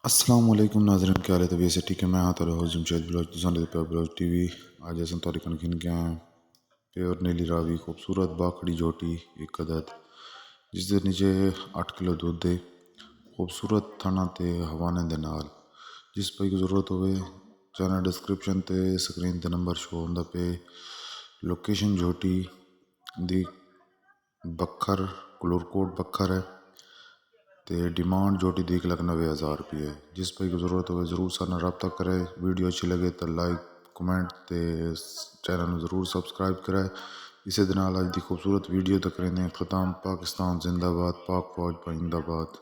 अस्सलाम वालेकुम नाज़रीन, क्या हाल है? तबीयत से ठीक है? मैं हाँ तो रहो जमशेद ब्लॉग तुसाने पे ब्लॉग टीवी आज ऐसा तारीख खिन क्या प्योर नीली रावी खूबसूरत बाखड़ी झोटी एक अदद जिस दे नीचे 8 किलो दूध दे खूबसूरत थाना ते हवाने दे नाल जिस पे की ज़रूरत होवे चैनल डिस्क्रिप्शन ते स्क्रीन ते नंबर शो होंदा पे लोकेशन झोटी दी बखर कलूरकोट बखर है तो डिमांड जोटी दी 1,90,000 रुपये है। जिस पे की ज़रूरत हो ज़रूर साथ रब्ता करे। वीडियो अच्छी लगे तो लाइक कमेंट ते चैनल में ज़रूर सब्सक्राइब करे। इसी दिन आज की खूबसूरत वीडियो तक करें ख़त्म। पाकिस्तान जिंदाबाद, पाक फौज जिंदाबाद।